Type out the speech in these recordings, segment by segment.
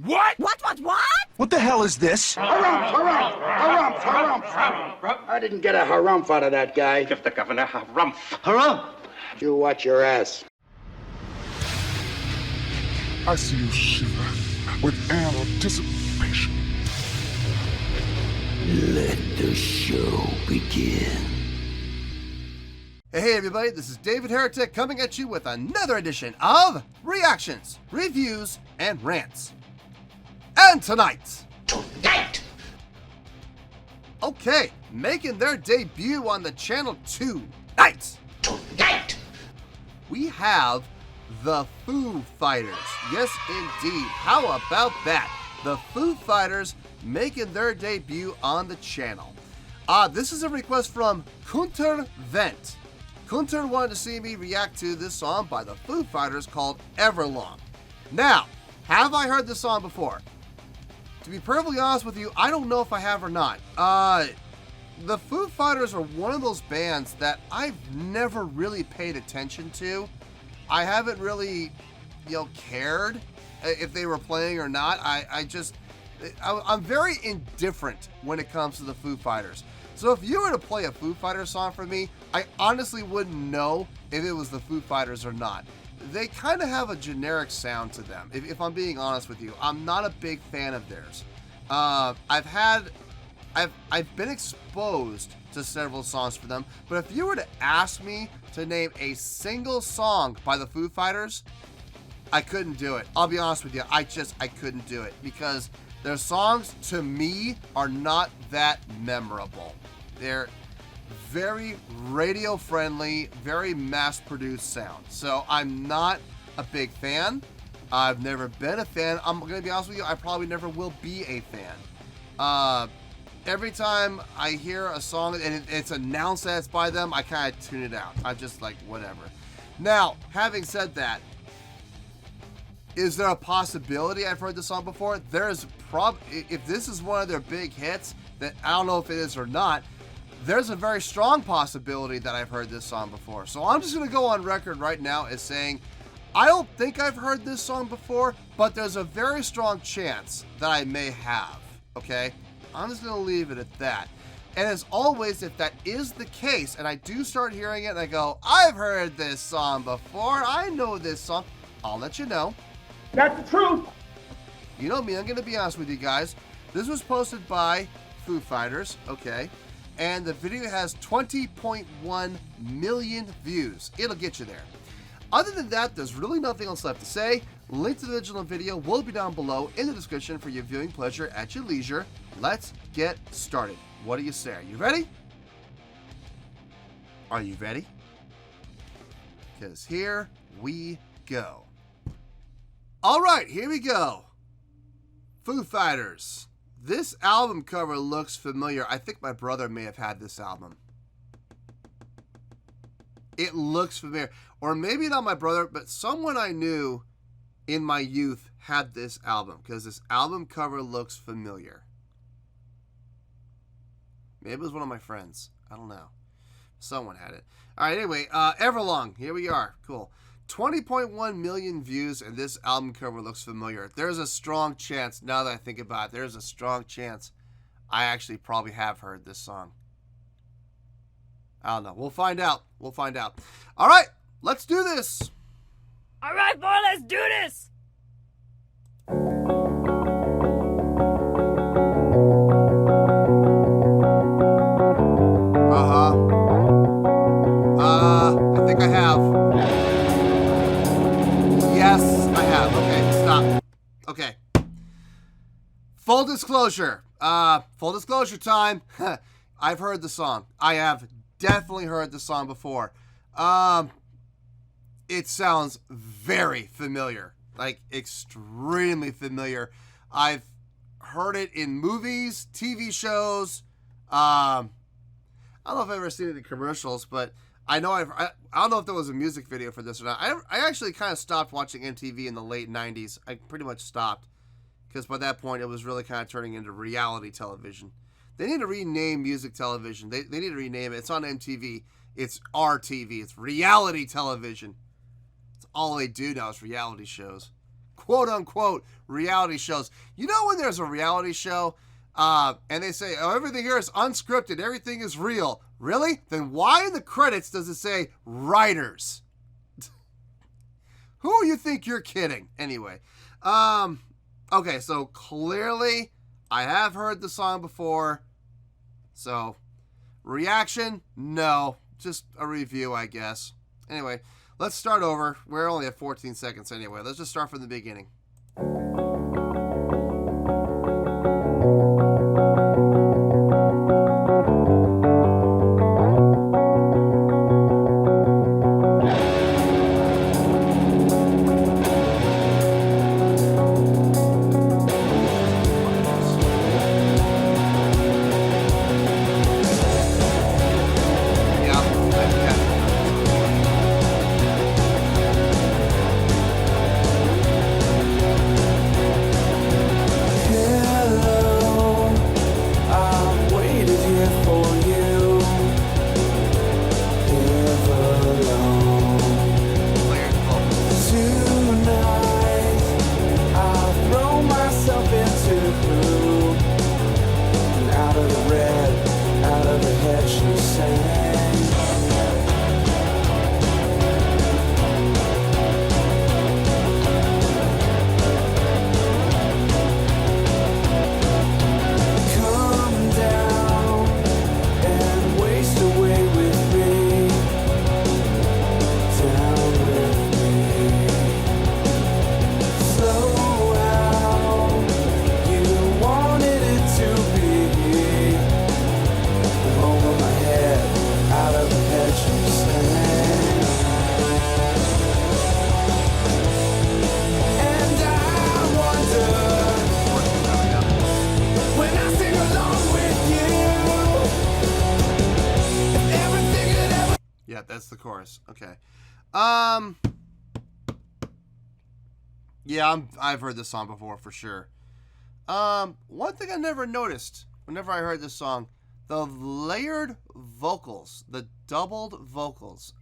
What? What? What the hell is this? Harumph. I didn't get a harumph out of that guy. Give the governor harumph. Harumph! You watch your ass. I see you shiver with anticipation. Let the show begin. Hey everybody, this is David Heretic coming at you with another edition of Reactions, Reviews, and Rants. And tonight, okay, making their debut on the channel tonight, we have the Foo Fighters. Yes, indeed. How about that? The Foo Fighters making their debut on the channel. This is a request from Kunter Vent. Kunter wanted to see me react to this song by the Foo Fighters called Everlong. Now, have I heard this song before? To be perfectly honest with you, I don't know if I have or not. The Foo Fighters are one of those bands that I've never really paid attention to. I haven't really, cared if they were playing or not. I'm very indifferent when it comes to the Foo Fighters. So if you were to play a Foo Fighters song for me, I honestly wouldn't know if it was the Foo Fighters or not. They kind of have a generic sound to them, if I'm being honest with you. I'm not a big fan of theirs. I've been exposed to several songs for them, but if you were to ask me to name a single song by the Foo Fighters, I couldn't do it. I'll be honest with you, I couldn't do it because their songs, to me, are not that memorable. They're very radio-friendly, very mass-produced sound. So I'm not a big fan. I've never been a fan. I'm going to be honest with you, I probably never will be a fan. Every time I hear a song and it's announced that it's by them, I kind of tune it out. I'm just like, whatever. Now, having said that, is there a possibility I've heard this song before? There's if this is one of their big hits, that I don't know if it is or not, there's a very strong possibility that I've heard this song before. So I'm just going to go on record right now as saying, I don't think I've heard this song before, but there's a very strong chance that I may have, okay? I'm just going to leave it at that. And as always, if that is the case, and I do start hearing it and I go, I've heard this song before, I know this song, I'll let you know. That's the truth. You know me, I'm going to be honest with you guys. This was posted by Foo Fighters, okay? And the video has 20.1 million views. It'll get you there. Other than that, there's really nothing else left to say. Link to the original video will be down below in the description for your viewing pleasure at your leisure. Let's get started. What do you say? Are you ready? Are you ready? Because here we go. All right, here we go. Foo Fighters. This album cover looks familiar. I think my brother may have had this album. It looks familiar. Or maybe not my brother, but someone I knew in my youth had this album because this album cover looks familiar. Maybe it was one of my friends. I don't know. Someone had it. All right, anyway, Everlong. Here we are. Cool. 20.1 million views, and this album cover looks familiar. There's a strong chance, now that I think about it, there's a strong chance I actually probably have heard this song. I don't know. We'll find out. We'll find out. All right, let's do this. All right, boy, let's do this. I think I have. Yes, I have. Okay, stop. Okay. Full disclosure. Full disclosure time. I've heard the song. I have definitely heard the song before. It sounds very familiar. Like, extremely familiar. I've heard it in movies, TV shows. I don't know if I've ever seen it in commercials, but I know I don't know if there was a music video for this or not. I actually kind of stopped watching MTV in the late 90s. I pretty much stopped because by that point it was really kind of turning into reality television. They need to rename music television. They need to rename it. It's on MTV. It's RTV. It's reality television. It's all they do now is reality shows. quote-unquote reality shows. You know when there's a reality show and they say, oh, everything here is unscripted, everything is real. Really? Then why in the credits does it say writers? Who you think you're kidding? Anyway. Okay, so clearly I have heard the song before. So, reaction? No. Just a review, I guess. Anyway, let's start over. We're only at 14 seconds anyway. Let's just start from the beginning. Yeah, that's the chorus. Okay. Yeah, I've heard this song before for sure. One thing I never noticed whenever I heard this song, the layered vocals, the doubled vocals.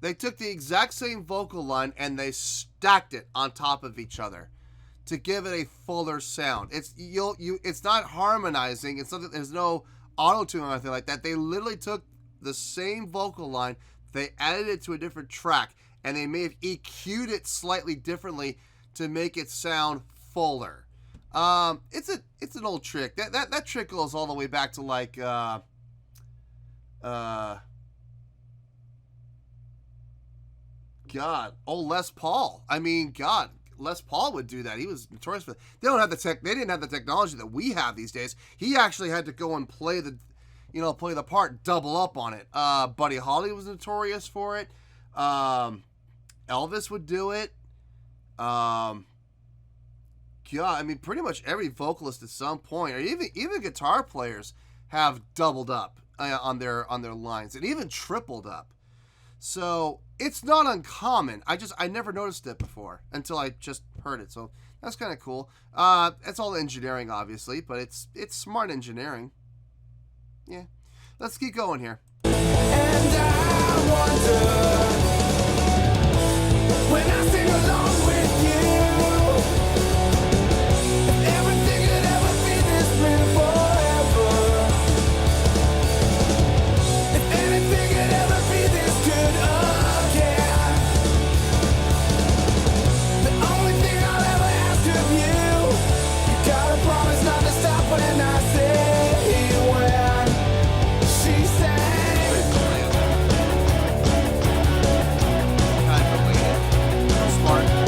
They took the exact same vocal line and they stacked it on top of each other to give it a fuller sound. It's not harmonizing. It's something, there's no auto-tune or anything like that. They literally took the same vocal line, they added it to a different track, and they may have EQ'd it slightly differently to make it sound fuller. It's an old trick. That trick goes all the way back to like Les Paul. I mean, God, Les Paul would do that. He was notorious for that. They didn't have the technology that we have these days. He actually had to go and play the part, double up on it. Buddy Holly was notorious for it. Elvis would do it. God, I mean, pretty much every vocalist at some point, or even guitar players, have doubled up on their lines, and even tripled up. So it's not uncommon. I never noticed it before until I just heard it. So that's kind of cool. It's all engineering, obviously, but it's smart engineering. Yeah. Let's keep going here. And I wonder when I sing along with you, if everything could ever be this way forever. If anything could ever be this good again. The only thing I'll ever ask of you, you gotta promise not to stop when I say when she sang. Smart.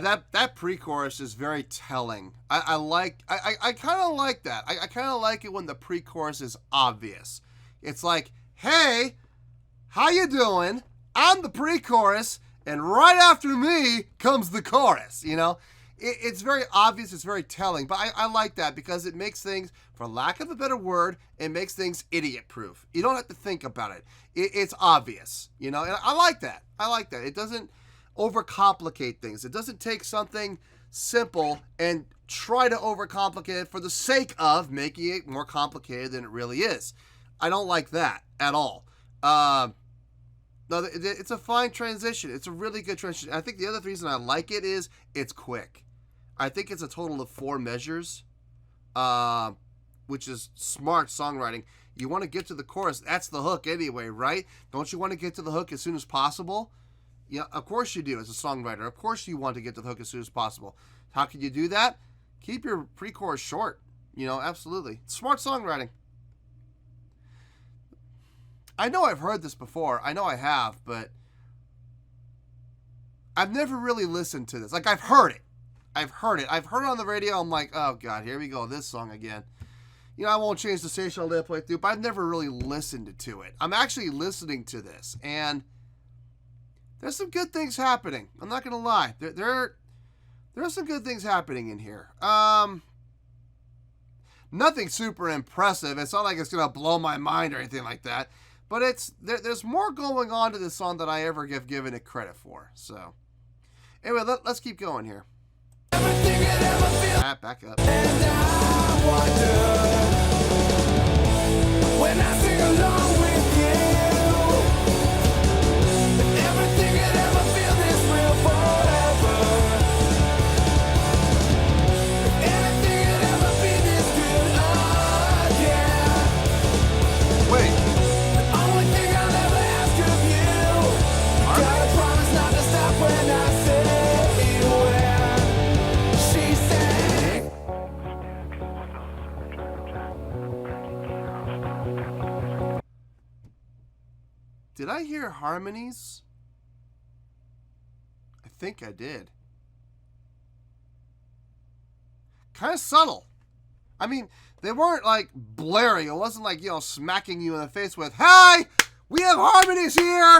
Yeah, that pre-chorus is very telling. I kind of like that. I kind of like it when the pre-chorus is obvious. It's like, hey, how you doing? I'm the pre-chorus, and right after me comes the chorus, you know? It's very obvious, it's very telling, but I like that because it makes things, for lack of a better word, it makes things idiot-proof. You don't have to think about it. It's obvious, you know? And I like that. I like that. It doesn't overcomplicate things. It doesn't take something simple and try to overcomplicate it for the sake of making it more complicated than it really is. I don't like that at all. No, it's a fine transition. It's a really good transition. I think the other reason I like it is it's quick. I think it's a total of 4 measures, which is smart songwriting. You want to get to the chorus. That's the hook anyway, right? Don't you want to get to the hook as soon as possible? Yeah, of course you do as a songwriter. Of course you want to get to the hook as soon as possible. How can you do that? Keep your pre-chorus short. You know, absolutely. Smart songwriting. I know I've heard this before. I know I have, but I've never really listened to this. Like, I've heard it. I've heard it on the radio. I'm like, oh, God, here we go. This song again. You know, I won't change the station I'll let it play through, but I've never really listened to it. I'm actually listening to this, and there's some good things happening. I'm not going to lie. There are some good things happening in here. Nothing super impressive. It's not like it's going to blow my mind or anything like that. But there's more going on to this song than I ever have given it credit for. So, anyway, let's keep going here. Back up. And I wonder when I sing along with you, if everything could ever feel this real forever. If anything could ever be this good again. Wait. The only thing I'll ever ask of you, you gotta promise not to stop when I say when she sang. Did I hear harmonies? I think I did. Kind of subtle. I mean, they weren't like blaring. It wasn't like, you know, smacking you in the face with, "Hi, we have harmonies here."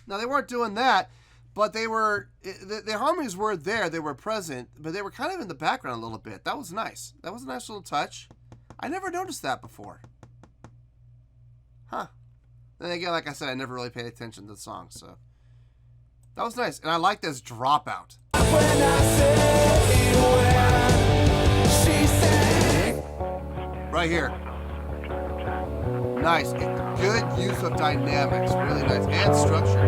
No, they weren't doing that. But they were, the harmonies were there. They were present, but they were kind of in the background a little bit. That was nice. That was a nice little touch. I never noticed that before. Huh. Then again, like I said, I never really paid attention to the song, so that was nice. And I like this dropout. When I say when she sang. Right here. Nice. Good use of dynamics. Really nice. And structure.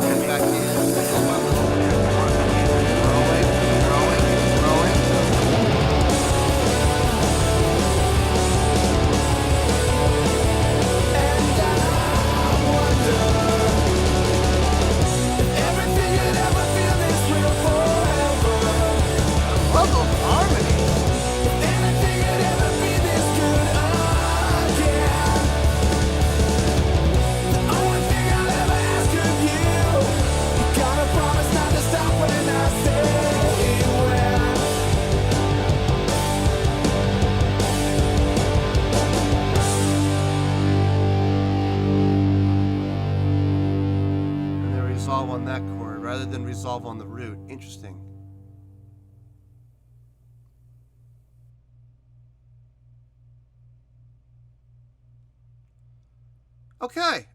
And back in. On that chord rather than resolve on the root. Interesting. Okay.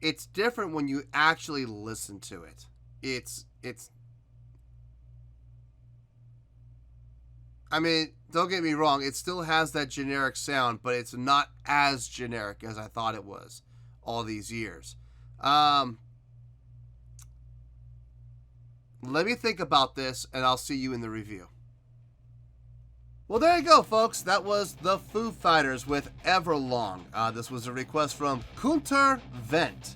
It's different when you actually listen to it. It's I mean, don't get me wrong, it still has that generic sound, but it's not as generic as I thought it was all these years. Let me think about this, and I'll see you in the review. Well, there you go, folks. That was the Foo Fighters with Everlong. This was a request from Kunter Vent.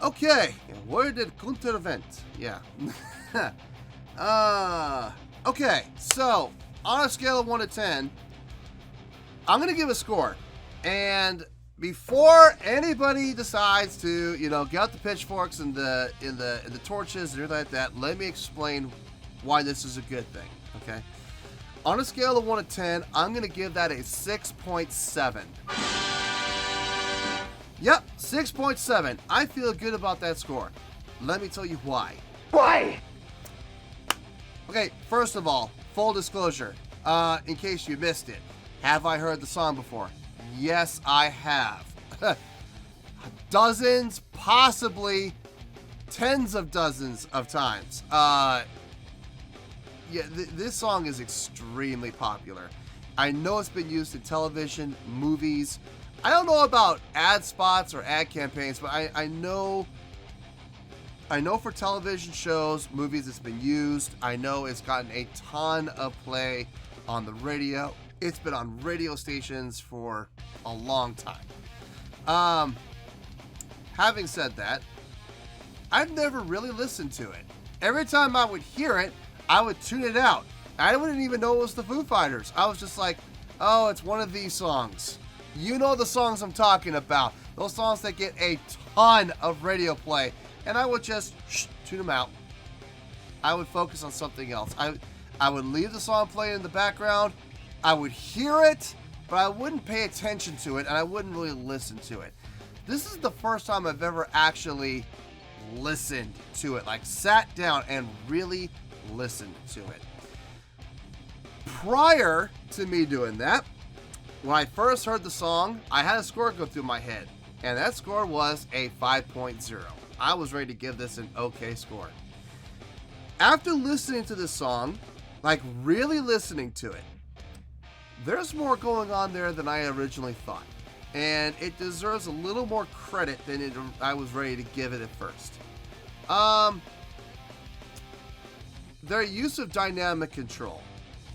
Okay, where did Kunter Vent? Yeah. Okay, so on a scale of 1 to 10, I'm gonna give a score. And before anybody decides to, get out the pitchforks and the torches and everything like that, let me explain why this is a good thing. Okay. On a scale of 1 to 10, I'm gonna give that a 6.7. Yep, 6.7. I feel good about that score. Let me tell you why. Why? Okay, first of all, full disclosure, in case you missed it, have I heard the song before? Yes, I have. Dozens, possibly tens of dozens of times. This song is extremely popular. I know it's been used in television, movies. I don't know about ad spots or ad campaigns, but I know for television shows, movies, it's been used. I know it's gotten a ton of play on the radio. It's been on radio stations for a long time. Having said that, I've never really listened to it. Every time I would hear it, I would tune it out. I wouldn't even know it was the Foo Fighters. I was just like, oh, it's one of these songs. You know the songs I'm talking about. Those songs that get a ton of radio play. And I would just tune them out. I would focus on something else. I would leave the song playing in the background. I would hear it, but I wouldn't pay attention to it, and I wouldn't really listen to it. This is the first time I've ever actually listened to it, like sat down and really listened to it. Prior to me doing that, when I first heard the song, I had a score go through my head, and that score was a 5.0. I was ready to give this an okay score. After listening to this song, like really listening to it, there's more going on there than I originally thought. And it deserves a little more credit than I was ready to give it at first. Their use of dynamic control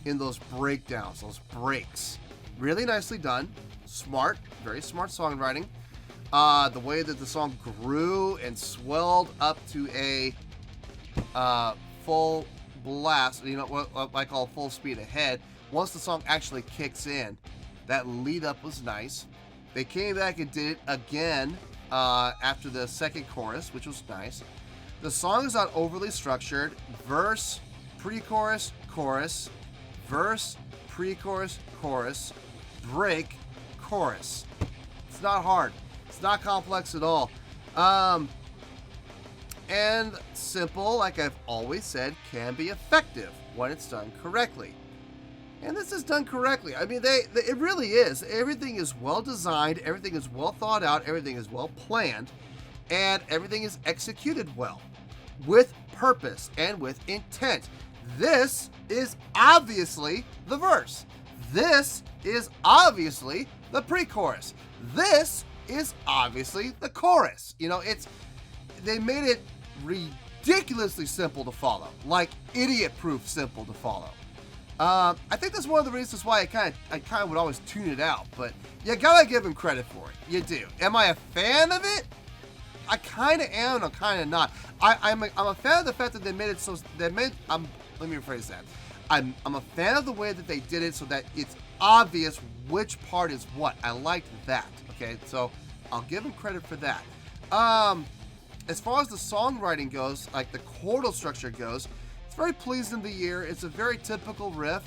in those breakdowns, those breaks, really nicely done. Smart, very smart songwriting. The way that the song grew and swelled up to a full blast, what I call full speed ahead. Once the song actually kicks in, that lead up was nice. They came back and did it again after the second chorus, which was nice. The song is not overly structured. Verse, pre-chorus, chorus, verse, pre-chorus, chorus, break, chorus. It's not hard. It's not complex at all. And simple, like I've always said, can be effective when it's done correctly. And this is done correctly. I mean, it really is. Everything is well designed, everything is well thought out, everything is well planned, and everything is executed well, with purpose and with intent. This is obviously the verse. This is obviously the pre-chorus. This is obviously the chorus. They made it ridiculously simple to follow, like idiot-proof simple to follow. I think that's one of the reasons why I kind of would always tune it out, but you gotta give him credit for it. You do. Am I a fan of it? I kind of am, and I'm kind of not. I'm a fan of the fact that they made it so let me rephrase that. I'm a fan of the way that they did it so that it's obvious which part is what. I liked that. Okay, so I'll give him credit for that. As far as the songwriting goes, like the chordal structure goes, it's very pleasing to the ear. It's a very typical riff,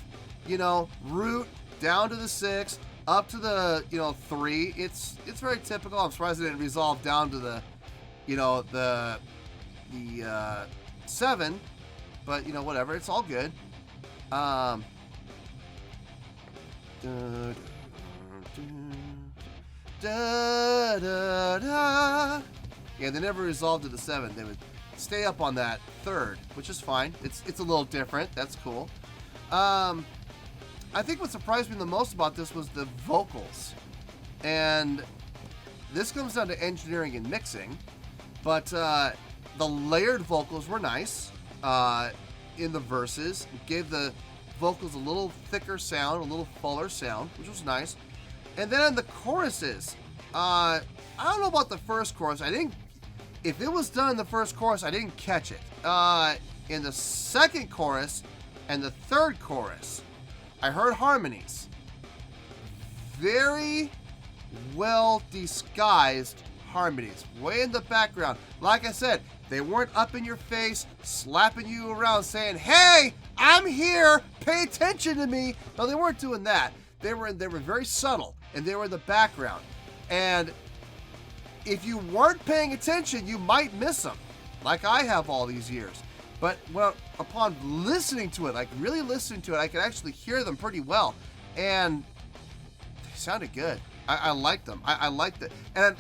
root down to the 6, up to the 3. It's very typical. I'm surprised it didn't resolve down to the the 7, but whatever. It's all good. Yeah, they never resolved to the 7. They would stay up on that 3rd, which is fine. It's a little different. That's cool. I think what surprised me the most about this was the vocals. And this comes down to engineering and mixing. But the layered vocals were nice in the verses. It gave the vocals a little thicker sound, a little fuller sound, which was nice. And then in the choruses, I don't know about the first chorus. If it was done in the first chorus, I didn't catch it. In the second chorus, and the third chorus, I heard harmonies. Very well disguised harmonies, way in the background. Like I said, they weren't up in your face, slapping you around saying, hey, I'm here, pay attention to me. No, they weren't doing that. They were very subtle, and they were in the background. And if you weren't paying attention, you might miss them, like I have all these years. But upon listening to it, like really listening to it, I could actually hear them pretty well. And they sounded good. I liked them. I liked it. And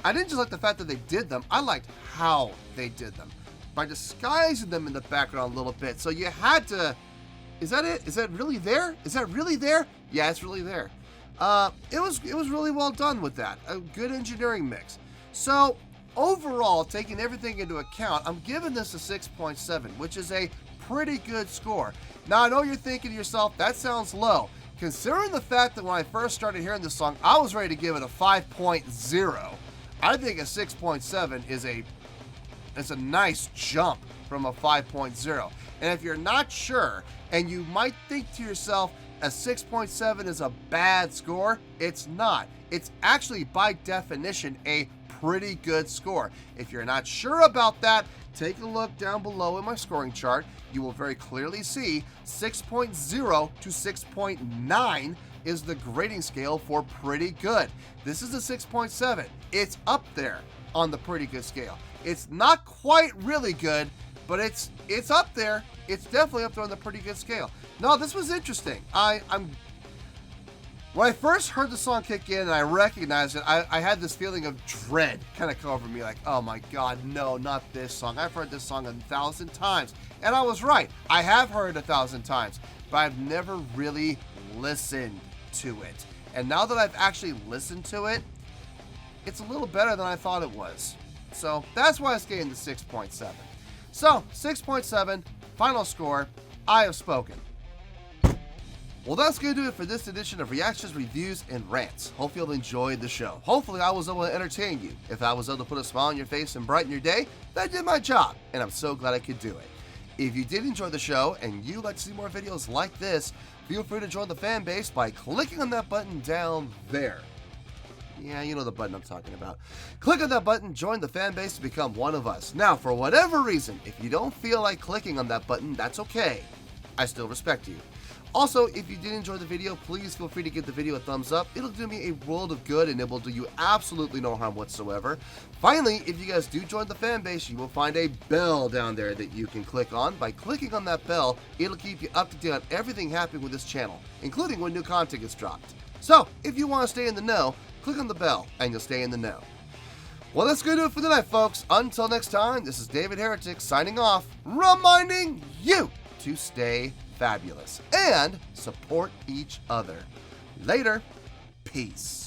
I didn't just like the fact that they did them. I liked how they did them by disguising them in the background a little bit. So you had to, is that it? Is that really there? Is that really there? Yeah, it's really there. It was really well done with that. A good engineering mix. So overall, taking everything into account, I'm giving this a 6.7, which is a pretty good score. Now, I know you're thinking to yourself, that sounds low. Considering the fact that when I first started hearing this song, I was ready to give it a 5.0. I think a 6.7 is a nice jump from a 5.0. And if you're not sure, and you might think to yourself, a 6.7 is a bad score, it's not. It's actually, by definition, a pretty good score. If you're not sure about that, take a look down below in my scoring chart. You will very clearly see 6.0 to 6.9 is the grading scale for pretty good. This is a 6.7. It's up there on the pretty good scale. It's not quite really good, but it's up there. It's definitely up there on the pretty good scale. No, this was interesting. When I first heard the song kick in and I recognized it, I had this feeling of dread kind of come over me, like, oh my God, no, not this song. I've heard this song 1,000 times. And I was right. I have heard it 1,000 times, but I've never really listened to it. And now that I've actually listened to it, it's a little better than I thought it was. So that's why it's getting the 6.7. So 6.7, final score, I have spoken. Well, that's going to do it for this edition of Reactions, Reviews, and Rants. Hope you'll enjoy the show. Hopefully, I was able to entertain you. If I was able to put a smile on your face and brighten your day, that did my job, and I'm so glad I could do it. If you did enjoy the show and you'd like to see more videos like this, feel free to join the fan base by clicking on that button down there. Yeah, you know the button I'm talking about. Click on that button, join the fan base to become one of us. Now, for whatever reason, if you don't feel like clicking on that button, that's okay. I still respect you. Also, if you did enjoy the video, please feel free to give the video a thumbs up. It'll do me a world of good and it will do you absolutely no harm whatsoever. Finally, if you guys do join the fan base, you will find a bell down there that you can click on. By clicking on that bell, it'll keep you up to date on everything happening with this channel, including when new content gets dropped. So, if you want to stay in the know, click on the bell and you'll stay in the know. Well, that's going to do it for tonight, folks. Until next time, this is David Heretic signing off, reminding you to stay fabulous and support each other. Later. Peace.